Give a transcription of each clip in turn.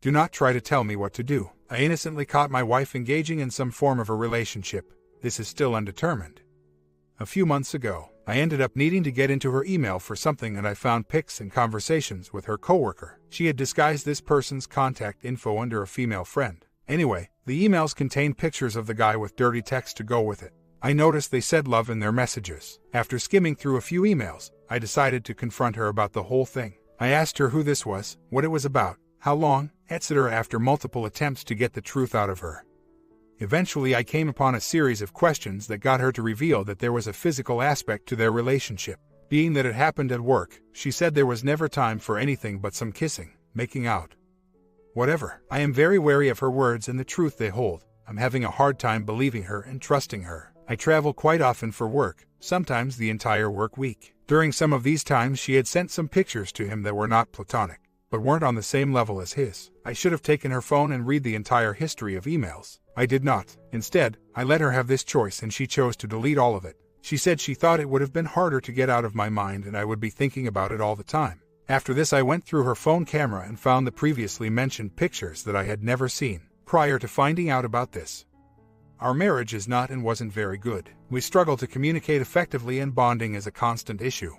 Do not try to tell me what to do. I innocently caught my wife engaging in some form of a relationship. This is still undetermined. A few months ago, I ended up needing to get into her email for something and I found pics and conversations with her coworker. She had disguised this person's contact info under a female friend. Anyway, the emails contained pictures of the guy with dirty text to go with it. I noticed they said love in their messages. After skimming through a few emails, I decided to confront her about the whole thing. I asked her who this was, what it was about, how long, etc. after multiple attempts to get the truth out of her. Eventually I came upon a series of questions that got her to reveal that there was a physical aspect to their relationship. Being that it happened at work, she said there was never time for anything but some kissing, making out. Whatever. I am very wary of her words and the truth they hold. I'm having a hard time believing her and trusting her. I travel quite often for work, sometimes the entire work week. During some of these times she had sent some pictures to him that were not platonic, but weren't on the same level as his. I should have taken her phone and read the entire history of emails. I did not. Instead, I let her have this choice and she chose to delete all of it. She said she thought it would have been harder to get out of my mind and I would be thinking about it all the time. After this I went through her phone camera and found the previously mentioned pictures that I had never seen prior to finding out about this. Our marriage is not and wasn't very good. We struggle to communicate effectively and bonding is a constant issue.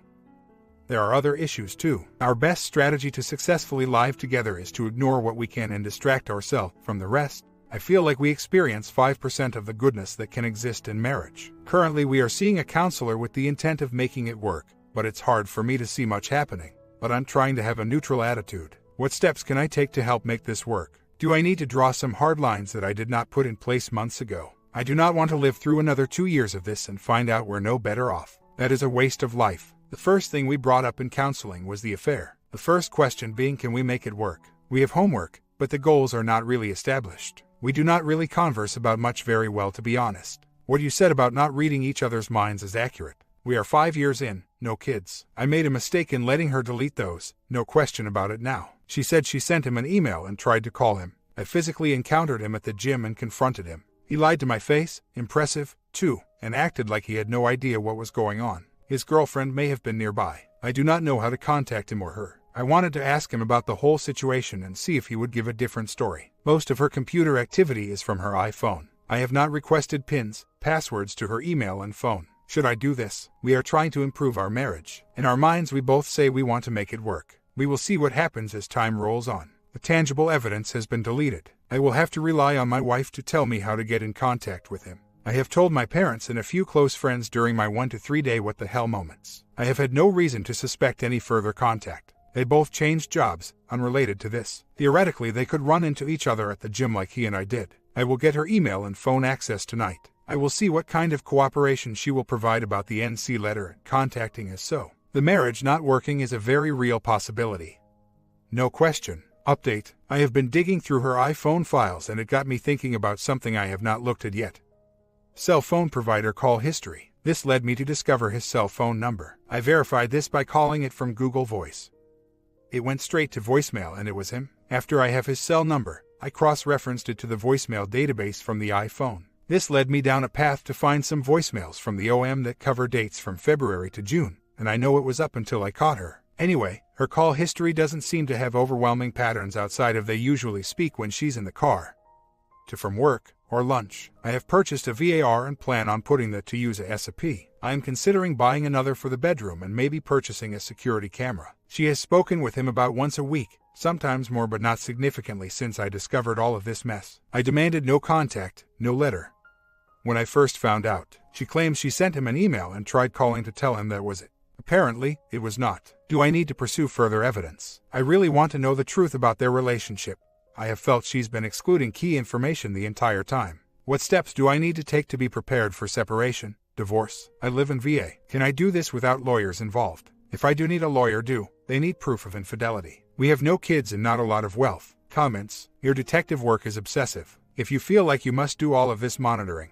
There are other issues too. Our best strategy to successfully live together is to ignore what we can and distract ourselves from the rest. I feel like we experience 5% of the goodness that can exist in marriage. Currently we are seeing a counselor with the intent of making it work, but it's hard for me to see much happening. But I'm trying to have a neutral attitude. What steps can I take to help make this work? Do I need to draw some hard lines that I did not put in place months ago? I do not want to live through another 2 years of this and find out we're no better off. That is a waste of life. The first thing we brought up in counseling was the affair. The first question being, can we make it work? We have homework, but the goals are not really established. We do not really converse about much very well, to be honest. What you said about not reading each other's minds is accurate. We are 5 years in, no kids. I made a mistake in letting her delete those, no question about it now. She said she sent him an email and tried to call him. I physically encountered him at the gym and confronted him. He lied to my face, impressive, too, and acted like he had no idea what was going on. His girlfriend may have been nearby. I do not know how to contact him or her. I wanted to ask him about the whole situation and see if he would give a different story. Most of her computer activity is from her iPhone. I have not requested pins, passwords to her email and phone. Should I do this? We are trying to improve our marriage. In our minds we both say we want to make it work. We will see what happens as time rolls on. The tangible evidence has been deleted. I will have to rely on my wife to tell me how to get in contact with him. I have told my parents and a few close friends during my 1 to 3 day what the hell moments. I have had no reason to suspect any further contact. They both changed jobs, unrelated to this. Theoretically they could run into each other at the gym like he and I did. I will get her email and phone access tonight. I will see what kind of cooperation she will provide about the NC letter and contacting us. So, the marriage not working is a very real possibility. No question. Update. I have been digging through her iPhone files and it got me thinking about something I have not looked at yet. Cell phone provider call history. This led me to discover his cell phone number. I verified this by calling it from Google Voice. It went straight to voicemail and it was him. After I have his cell number, I cross-referenced it to the voicemail database from the iPhone. This led me down a path to find some voicemails from the OM that cover dates from February to June, and I know it was up until I caught her. Anyway, her call history doesn't seem to have overwhelming patterns outside of they usually speak when she's in the car, to from work, or lunch. I have purchased a VAR and plan on putting that to use ASAP. I am considering buying another for the bedroom and maybe purchasing a security camera. She has spoken with him about once a week, sometimes more but not significantly since I discovered all of this mess. I demanded no contact, no letter. When I first found out, she claims she sent him an email and tried calling to tell him that was it. Apparently, it was not. Do I need to pursue further evidence? I really want to know the truth about their relationship. I have felt she's been excluding key information the entire time. What steps do I need to take to be prepared for separation, divorce? I live in VA. Can I do this without lawyers involved? If I do need a lawyer, they need proof of infidelity. We have no kids and not a lot of wealth. Comments. Your detective work is obsessive. If you feel like you must do all of this monitoring,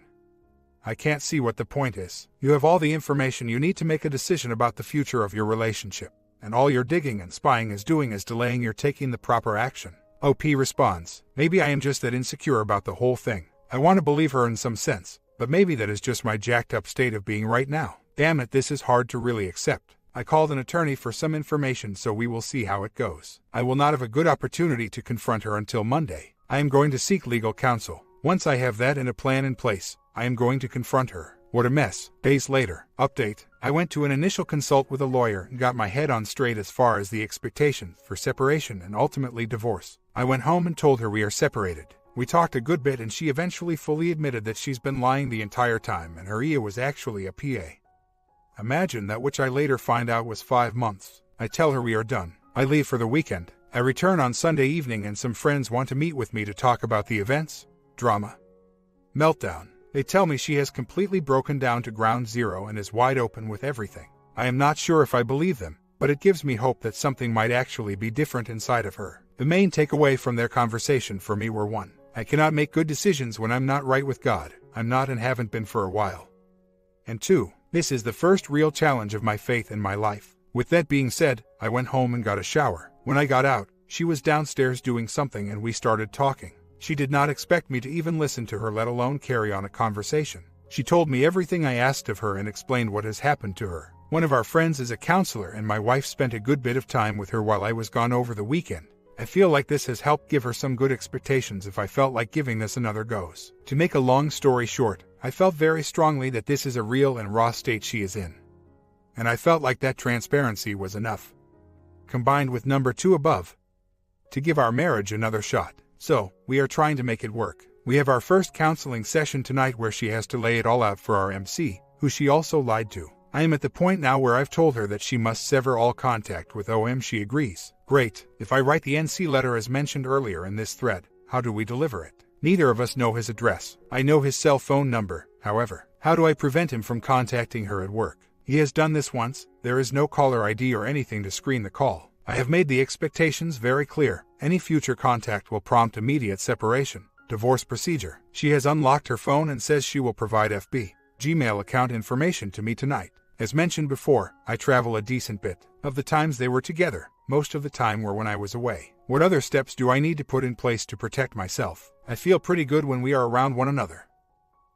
I can't see what the point is. You have all the information you need to make a decision about the future of your relationship, and all your digging and spying is doing is delaying your taking the proper action. OP responds, maybe I am just that insecure about the whole thing. I want to believe her in some sense, but maybe that is just my jacked up state of being right now. Damn it, this is hard to really accept. I called an attorney for some information, so we will see how it goes. I will not have a good opportunity to confront her until Monday. I am going to seek legal counsel. Once I have that and a plan in place, I am going to confront her. What a mess. Days later. Update. I went to an initial consult with a lawyer and got my head on straight as far as the expectations for separation and ultimately divorce. I went home and told her we are separated. We talked a good bit and she eventually fully admitted that she's been lying the entire time and her EA was actually a PA. Imagine that, which I later find out was 5 months. I tell her we are done. I leave for the weekend. I return on Sunday evening and some friends want to meet with me to talk about the events. Drama. Meltdown. They tell me she has completely broken down to ground zero and is wide open with everything. I am not sure if I believe them, but it gives me hope that something might actually be different inside of her. The main takeaway from their conversation for me were: 1. I cannot make good decisions when I'm not right with God. I'm not and haven't been for a while. And 2. This is the first real challenge of my faith in my life. With that being said, I went home and got a shower. When I got out, she was downstairs doing something and we started talking. She did not expect me to even listen to her, let alone carry on a conversation. She told me everything I asked of her and explained what has happened to her. One of our friends is a counselor and my wife spent a good bit of time with her while I was gone over the weekend. I feel like this has helped give her some good expectations if I felt like giving this another goes. To make a long story short, I felt very strongly that this is a real and raw state she is in. And I felt like that transparency was enough, combined with number 2 above, to give our marriage another shot. So, we are trying to make it work. We have our first counseling session tonight where she has to lay it all out for our MC, who she also lied to. I am at the point now where I've told her that she must sever all contact with OM. She agrees. Great. If I write the NC letter as mentioned earlier in this thread, how do we deliver it? Neither of us know his address. I know his cell phone number, however. How do I prevent him from contacting her at work? He has done this once. There is no caller ID or anything to screen the call. I have made the expectations very clear. Any future contact will prompt immediate separation. Divorce procedure. She has unlocked her phone and says she will provide FB Gmail account information to me tonight. As mentioned before, I travel a decent bit. Of the times they were together, most of the time were when I was away. What other steps do I need to put in place to protect myself? I feel pretty good when we are around one another.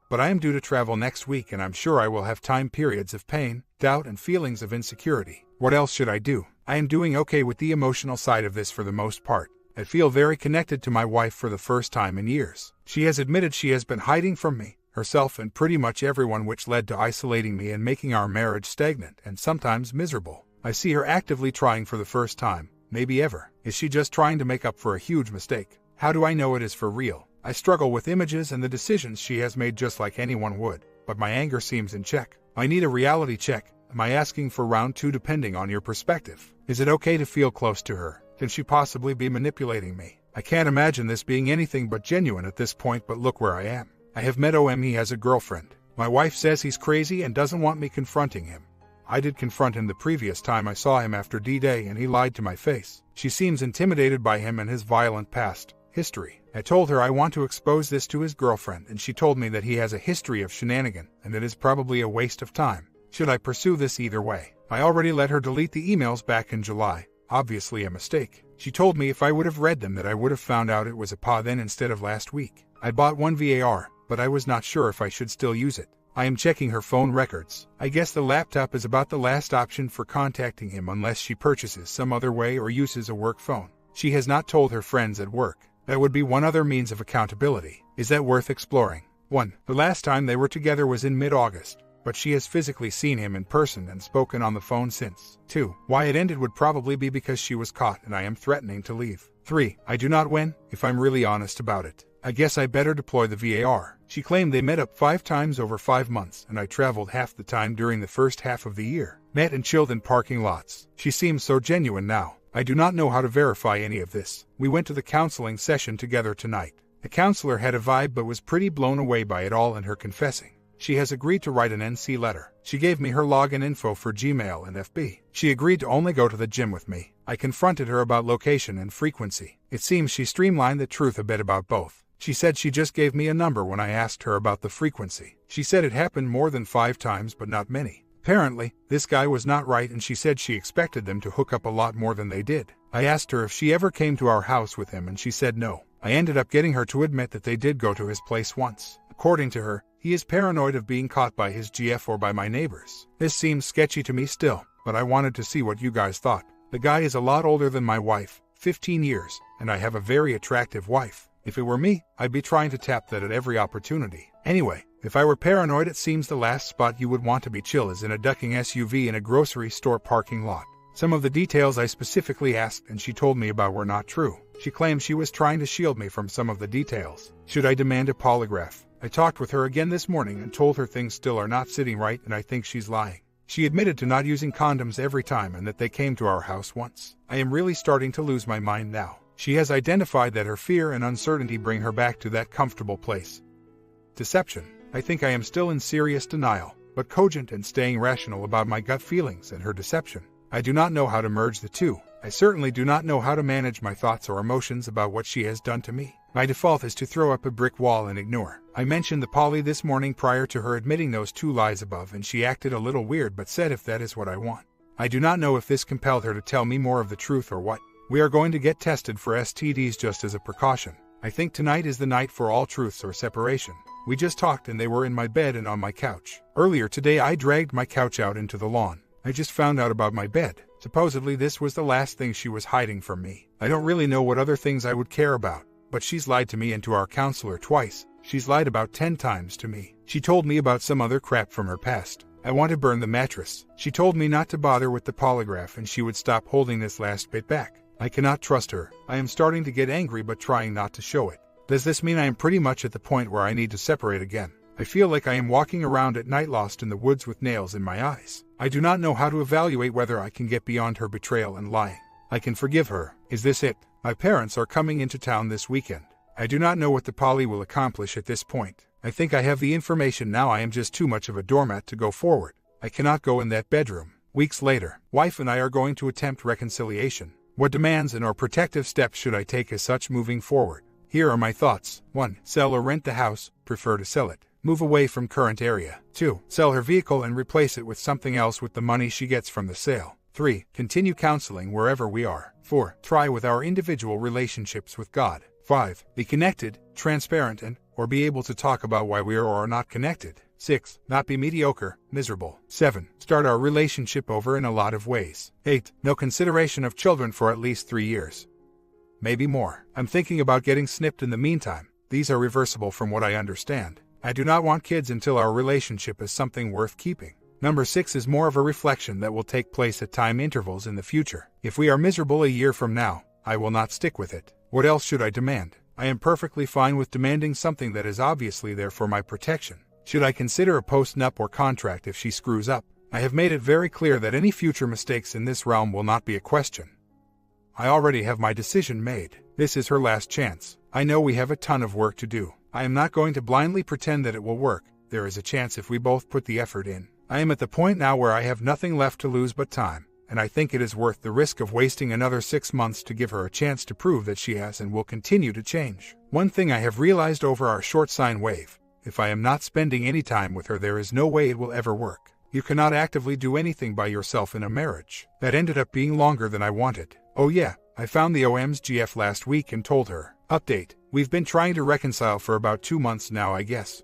But I am due to travel next week and I'm sure I will have time periods of pain, doubt and feelings of insecurity. What else should I do? I am doing okay with the emotional side of this for the most part. I feel very connected to my wife for the first time in years. She has admitted she has been hiding from me, herself and pretty much everyone, which led to isolating me and making our marriage stagnant and sometimes miserable. I see her actively trying for the first time, maybe ever. Is she just trying to make up for a huge mistake? How do I know it is for real? I struggle with images and the decisions she has made just like anyone would, but my anger seems in check. I need a reality check. Am I asking for round 2 depending on your perspective? Is it okay to feel close to her? Can she possibly be manipulating me? I can't imagine this being anything but genuine at this point, but look where I am. I have met OM. He has a girlfriend. My wife says he's crazy and doesn't want me confronting him. I did confront him the previous time I saw him after D-Day and he lied to my face. She seems intimidated by him and his violent past history. I told her I want to expose this to his girlfriend and she told me that he has a history of shenanigan and it is probably a waste of time. Should I pursue this either way? I already let her delete the emails back in July. Obviously a mistake. She told me if I would have read them that I would have found out it was a PA then instead of last week. I bought one VAR, but I was not sure if I should still use it. I am checking her phone records. I guess the laptop is about the last option for contacting him unless she purchases some other way or uses a work phone. She has not told her friends at work. That would be one other means of accountability. Is that worth exploring? 1. The last time they were together was in mid-August, but she has physically seen him in person and spoken on the phone since. 2. Why it ended would probably be because she was caught and I am threatening to leave. 3. I do not win, if I'm really honest about it. I guess I better deploy the VAR. She claimed they met up 5 times over 5 months and I traveled half the time during the first half of the year. Met and chilled in parking lots. She seems so genuine now. I do not know how to verify any of this. We went to the counseling session together tonight. The counselor had a vibe but was pretty blown away by it all and her confessing. She has agreed to write an NC letter. She gave me her login info for Gmail and FB. She agreed to only go to the gym with me. I confronted her about location and frequency. It seems she streamlined the truth a bit about both. She said she just gave me a number when I asked her about the frequency. She said it happened more than 5 times but not many. Apparently, this guy was not right and she said she expected them to hook up a lot more than they did. I asked her if she ever came to our house with him and she said no. I ended up getting her to admit that they did go to his place once. According to her, he is paranoid of being caught by his GF or by my neighbors. This seems sketchy to me still. but I wanted to see what you guys thought. The guy is a lot older than my wife, 15 years, and I have a very attractive wife. If it were me, I'd be trying to tap that at every opportunity. Anyway, if I were paranoid, it seems the last spot you would want to be chill is in a ducking SUV in a grocery store parking lot. Some of the details I specifically asked and she told me about were not true. She claimed she was trying to shield me from some of the details. Should I demand a polygraph? I talked with her again this morning and told her things still are not sitting right and I think she's lying. She admitted to not using condoms every time and that they came to our house once. I am really starting to lose my mind now. She has identified that her fear and uncertainty bring her back to that comfortable place. Deception. I think I am still in serious denial, but cogent and staying rational about my gut feelings and her deception. I do not know how to merge the two. I certainly do not know how to manage my thoughts or emotions about what she has done to me. My default is to throw up a brick wall and ignore. I mentioned the poly this morning prior to her admitting those 2 lies above, and she acted a little weird but said if that is what I want. I do not know if this compelled her to tell me more of the truth or what. We are going to get tested for STDs just as a precaution. I think tonight is the night for all truths or separation. We just talked and they were in my bed and on my couch. Earlier today I dragged my couch out into the lawn. I just found out about my bed. Supposedly this was the last thing she was hiding from me. I don't really know what other things I would care about, but she's lied to me and to our counselor twice. She's lied about 10 times to me. She told me about some other crap from her past. I want to burn the mattress. She told me not to bother with the polygraph and she would stop holding this last bit back. I cannot trust her. I am starting to get angry but trying not to show it. Does this mean I am pretty much at the point where I need to separate again? I feel like I am walking around at night lost in the woods with nails in my eyes. I do not know how to evaluate whether I can get beyond her betrayal and lying. I can forgive her. Is this it? My parents are coming into town this weekend. I do not know what the poly will accomplish at this point. I think I have the information now. I am just too much of a doormat to go forward. I cannot go in that bedroom. Weeks later, wife and I are going to attempt reconciliation. What demands and or protective steps should I take as such moving forward? Here are my thoughts. 1. Sell or rent the house, prefer to sell it. Move away from current area. 2. Sell her vehicle and replace it with something else with the money she gets from the sale. 3. Continue counseling wherever we are. 4. Try with our individual relationships with God. 5. Be connected, transparent and, or be able to talk about why we are or are not connected. 6. Not be mediocre, miserable. 7. Start our relationship over in a lot of ways. 8. No consideration of children for at least 3 years. Maybe more. I'm thinking about getting snipped in the meantime. These are reversible from what I understand. I do not want kids until our relationship is something worth keeping. Number 6 is more of a reflection that will take place at time intervals in the future. If we are miserable a year from now, I will not stick with it. What else should I demand? I am perfectly fine with demanding something that is obviously there for my protection. Should I consider a post-nup or contract if she screws up? I have made it very clear that any future mistakes in this realm will not be a question. I already have my decision made. This is her last chance. I know we have a ton of work to do. I am not going to blindly pretend that it will work. There is a chance if we both put the effort in. I am at the point now where I have nothing left to lose but time, and I think it is worth the risk of wasting another 6 months to give her a chance to prove that she has and will continue to change. One thing I have realized over our short sine wave: if I am not spending any time with her, there is no way it will ever work. You cannot actively do anything by yourself in a marriage. That ended up being longer than I wanted. Oh yeah, I found the OM's GF last week and told her. Update: we've been trying to reconcile for about 2 months now, I guess.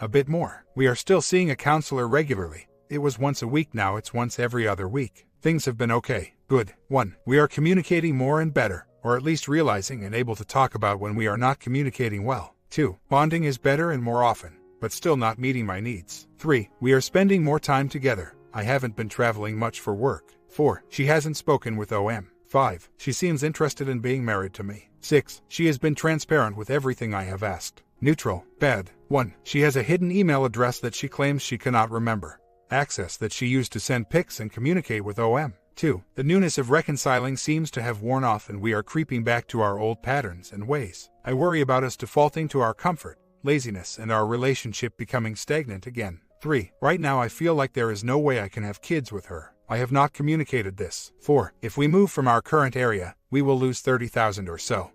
A bit more. We are still seeing a counselor regularly. It was once a week, now it's once every other week. Things have been okay. Good. 1. We are communicating more and better, or at least realizing and able to talk about when we are not communicating well. 2. Bonding is better and more often, but still not meeting my needs. 3. We are spending more time together. I haven't been traveling much for work. 4. She hasn't spoken with OM. 5. She seems interested in being married to me. 6. She has been transparent with everything I have asked. Neutral. Bad. 1. She has a hidden email address that she claims she cannot remember. Access that she used to send pics and communicate with OM. 2. The newness of reconciling seems to have worn off and we are creeping back to our old patterns and ways. I worry about us defaulting to our comfort, laziness, and our relationship becoming stagnant again. 3. Right now I feel like there is no way I can have kids with her. I have not communicated this. 4. If we move from our current area, we will lose 30,000 or so.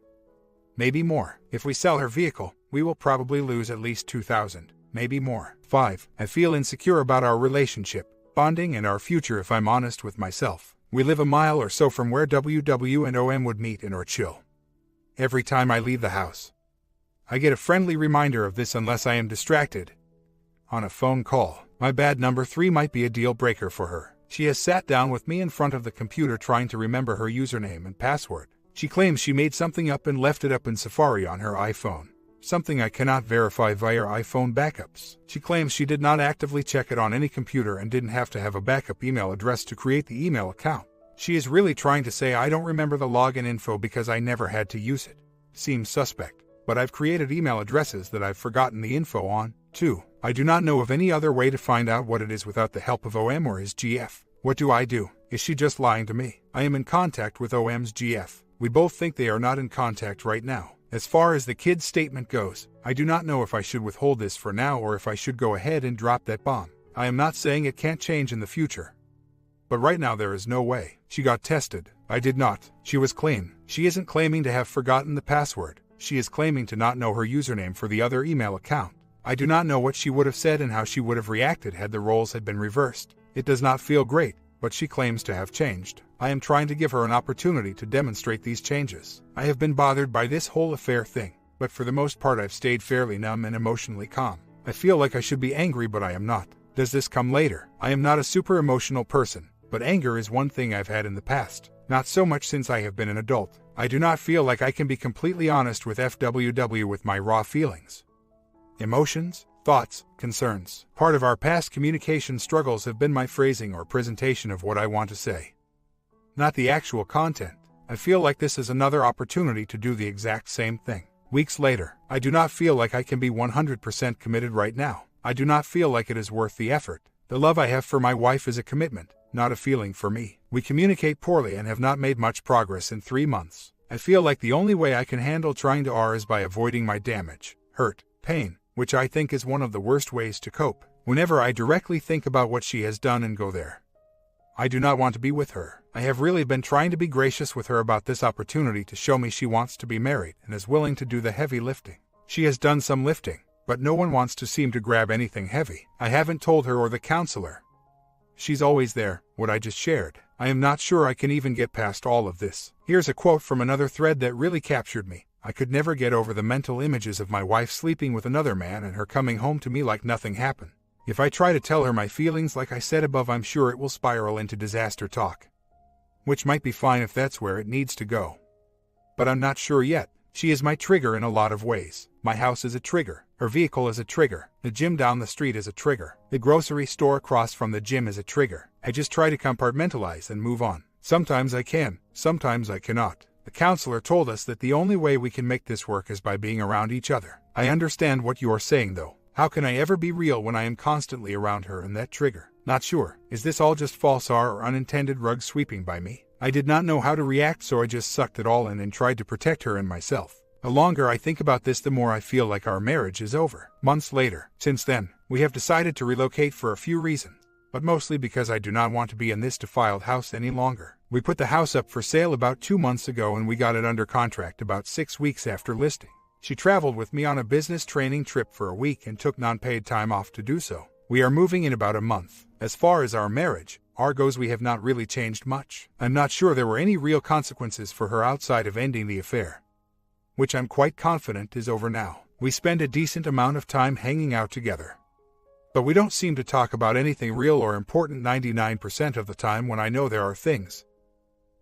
Maybe more. If we sell her vehicle, we will probably lose at least 2,000. Maybe more. 5. I feel insecure about our relationship, bonding, and our future if I'm honest with myself. We live a mile or so from where WW and OM would meet and or chill. Every time I leave the house, I get a friendly reminder of this unless I am distracted. On a phone call. My bad. Number 3 might be a deal breaker for her. She has sat down with me in front of the computer trying to remember her username and password. She claims she made something up and left it up in Safari on her iPhone. Something I cannot verify via iPhone backups. She claims she did not actively check it on any computer and didn't have to have a backup email address to create the email account. She is really trying to say I don't remember the login info because I never had to use it. Seems suspect, but I've created email addresses that I've forgotten the info on, too. I do not know of any other way to find out what it is without the help of OM or his GF. What do I do? Is she just lying to me? I am in contact with OM's GF. We both think they are not in contact right now. As far as the kid's statement goes, I do not know if I should withhold this for now or if I should go ahead and drop that bomb. I am not saying it can't change in the future. But right now there is no way. She got tested. I did not. She was clean. She isn't claiming to have forgotten the password. She is claiming to not know her username for the other email account. I do not know what she would have said and how she would have reacted had the roles had been reversed. It does not feel great, but she claims to have changed. I am trying to give her an opportunity to demonstrate these changes. I have been bothered by this whole affair thing, but for the most part I've stayed fairly numb and emotionally calm. I feel like I should be angry, but I am not. Does this come later? I am not a super emotional person, but anger is one thing I've had in the past. Not so much since I have been an adult. I do not feel like I can be completely honest with FWW with my raw feelings. Emotions, thoughts, concerns. Part of our past communication struggles have been my phrasing or presentation of what I want to say, not the actual content. I feel like this is another opportunity to do the exact same thing. Weeks later, I do not feel like I can be 100% committed right now. I do not feel like it is worth the effort. The love I have for my wife is a commitment, not a feeling for me. We communicate poorly and have not made much progress in 3 months. I feel like the only way I can handle trying to R is by avoiding my damage, hurt, pain, which I think is one of the worst ways to cope. Whenever I directly think about what she has done and go there, I do not want to be with her. I have really been trying to be gracious with her about this opportunity to show me she wants to be married and is willing to do the heavy lifting. She has done some lifting, but no one wants to seem to grab anything heavy. I haven't told her or the counselor. She's always there, what I just shared. I am not sure I can even get past all of this. Here's a quote from another thread that really captured me. I could never get over the mental images of my wife sleeping with another man and her coming home to me like nothing happened. If I try to tell her my feelings like I said above, I'm sure it will spiral into disaster talk. Which might be fine if that's where it needs to go. But I'm not sure yet. She is my trigger in a lot of ways. My house is a trigger. Her vehicle is a trigger. The gym down the street is a trigger. The grocery store across from the gym is a trigger. I just try to compartmentalize and move on. Sometimes I can, sometimes I cannot. The counselor told us that the only way we can make this work is by being around each other. I understand what you are saying though. How can I ever be real when I am constantly around her and that trigger? Not sure. Is this all just false R or unintended rug sweeping by me? I did not know how to react, so I just sucked it all in and tried to protect her and myself. The longer I think about this, the more I feel like our marriage is over. Months later, since then, we have decided to relocate for a few reasons, but mostly because I do not want to be in this defiled house any longer. We put the house up for sale about 2 months ago and we got it under contract about 6 weeks after listing. She traveled with me on a business training trip for a week and took non-paid time off to do so. We are moving in about a month. As far as our marriage goes, we have not really changed much. I'm not sure there were any real consequences for her outside of ending the affair, which I'm quite confident is over now. We spend a decent amount of time hanging out together, but we don't seem to talk about anything real or important 99% of the time when I know there are things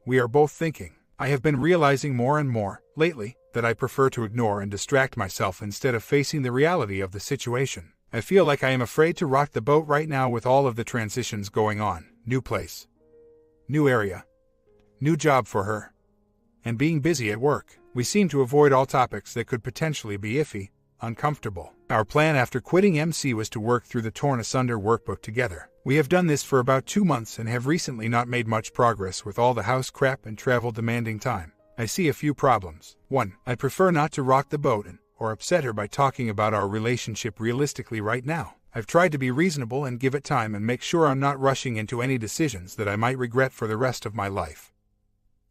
we are both thinking. I have been realizing more and more, lately, that I prefer to ignore and distract myself instead of facing the reality of the situation. I feel like I am afraid to rock the boat right now with all of the transitions going on. New place, new area, new job for her, and being busy at work. We seem to avoid all topics that could potentially be iffy, uncomfortable. Our plan after quitting MC was to work through the Torn Asunder workbook together. We have done this for about 2 months and have recently not made much progress with all the house crap and travel demanding time. I see a few problems. 1. I prefer not to rock the boat or upset her by talking about our relationship realistically right now. I've tried to be reasonable and give it time and make sure I'm not rushing into any decisions that I might regret for the rest of my life,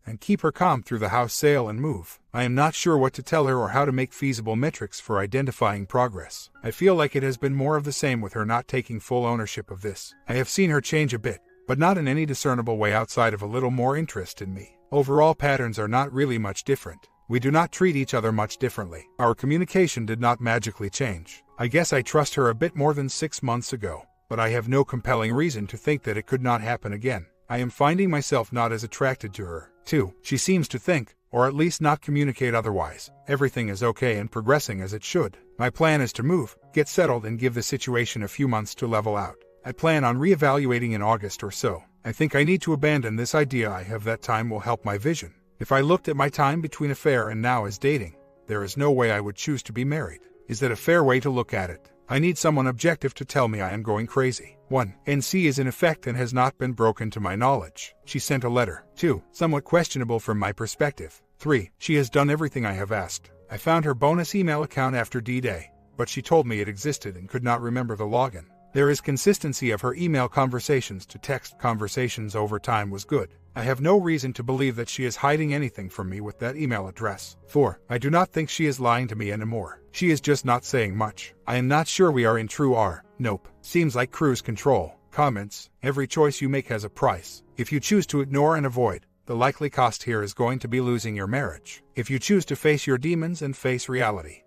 and keep her calm through the house sale and move. I am not sure what to tell her or how to make feasible metrics for identifying progress. I feel like it has been more of the same with her not taking full ownership of this. I have seen her change a bit, but not in any discernible way outside of a little more interest in me. Overall patterns are not really much different. We do not treat each other much differently. Our communication did not magically change. I guess I trust her a bit more than 6 months ago. but I have no compelling reason to think that it could not happen again. I am finding myself not as attracted to her. 2. She seems to think, or at least not communicate otherwise, everything is okay and progressing as it should. My plan is to move, get settled and give the situation a few months to level out. I plan on reevaluating in August or so. I think I need to abandon this idea I have that time will help my vision. If I looked at my time between affair and now as dating, there is no way I would choose to be married. Is that a fair way to look at it? I need someone objective to tell me I am going crazy. 1. NC is in effect and has not been broken to my knowledge. She sent a letter. 2. Somewhat questionable from my perspective. 3. She has done everything I have asked. I found her bonus email account after D-Day, but she told me it existed and could not remember the login. There is consistency of her email conversations to text conversations over time was good. I have no reason to believe that she is hiding anything from me with that email address. 4. I do not think she is lying to me anymore. She is just not saying much. I am not sure we are in true R. Nope. Seems like cruise control. Comments. Every choice you make has a price. If you choose to ignore and avoid, the likely cost here is going to be losing your marriage. If you choose to face your demons and face reality,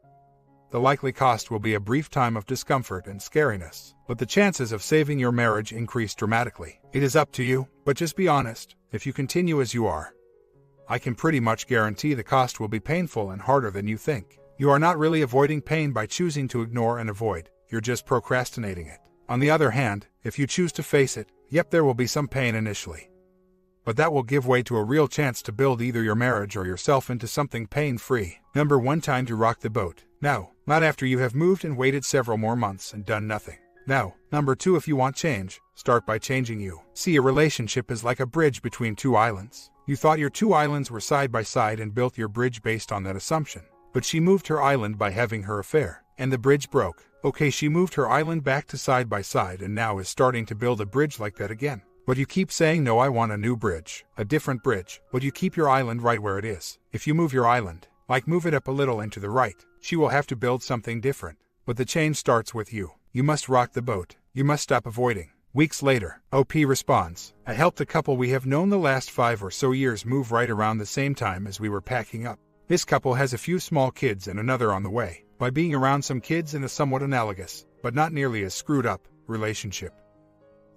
the likely cost will be a brief time of discomfort and scariness, but the chances of saving your marriage increase dramatically. It is up to you, but just be honest. If you continue as you are, I can pretty much guarantee the cost will be painful and harder than you think. You are not really avoiding pain by choosing to ignore and avoid, you're just procrastinating it. On the other hand, if you choose to face it, yep, there will be some pain initially, but that will give way to a real chance to build either your marriage or yourself into something pain-free. Number 1. Time to rock the boat. Now, not after you have moved and waited several more months and done nothing. Now, number 2. If you want change, start by changing you. See, a relationship is like a bridge between two islands. You thought your two islands were side by side and built your bridge based on that assumption. But she moved her island by having her affair, and the bridge broke. Okay, she moved her island back to side by side and now is starting to build a bridge like that again. But you keep saying, no, I want a new bridge, a different bridge, but you keep your island right where it is. If you move your island, like move it up a little and to the right, she will have to build something different. But the change starts with you. You must rock the boat. You must stop avoiding. Weeks later, OP responds. I helped a couple we have known the last 5 or so years move right around the same time as we were packing up. This couple has a few small kids and another on the way. By being around some kids in a somewhat analogous, but not nearly as screwed up, relationship,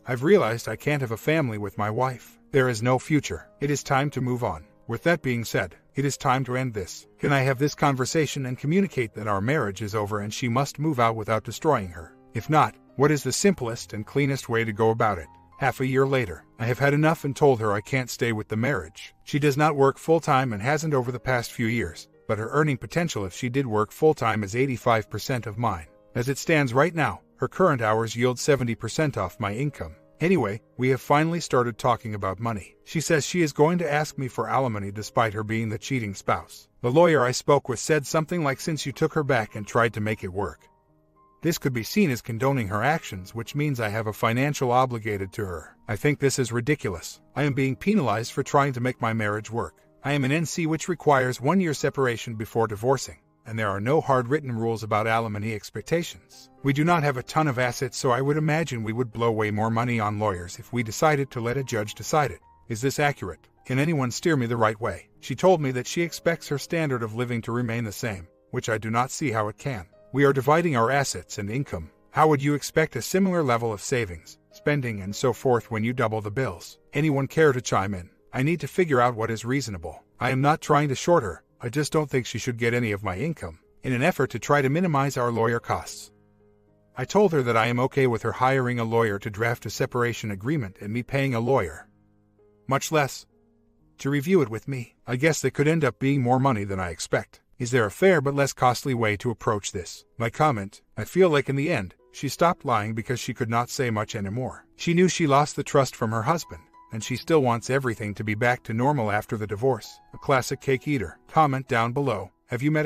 I've realized I can't have a family with my wife. There is no future. It is time to move on. With that being said, it is time to end this. Can I have this conversation and communicate that our marriage is over and she must move out without destroying her? If not, what is the simplest and cleanest way to go about it? Half a year later, I have had enough and told her I can't stay with the marriage. She does not work full-time and hasn't over the past few years, but her earning potential if she did work full-time is 85% of mine. As it stands right now, her current hours yield 70% off my income. Anyway, we have finally started talking about money. She says she is going to ask me for alimony despite her being the cheating spouse. The lawyer I spoke with said something like, since you took her back and tried to make it work, this could be seen as condoning her actions, which means I have a financial obligated to her. I think this is ridiculous. I am being penalized for trying to make my marriage work. I am an NC, which requires 1 year separation before divorcing, and there are no hard-written rules about alimony expectations. We do not have a ton of assets, so I would imagine we would blow way more money on lawyers if we decided to let a judge decide it. Is this accurate? Can anyone steer me the right way? She told me that she expects her standard of living to remain the same, which I do not see how it can. We are dividing our assets and income. How would you expect a similar level of savings, spending, and so forth when you double the bills? Anyone care to chime in? I need to figure out what is reasonable. I am not trying to short her. I just don't think she should get any of my income, in an effort to try to minimize our lawyer costs. I told her that I am okay with her hiring a lawyer to draft a separation agreement and me paying a lawyer much less to review it with me. I guess that could end up being more money than I expect. Is there a fair but less costly way to approach this? My comment, I feel like in the end, she stopped lying because she could not say much anymore. She knew she lost the trust from her husband, and she still wants everything to be back to normal after the divorce. A classic cake eater. Comment down below. Have you met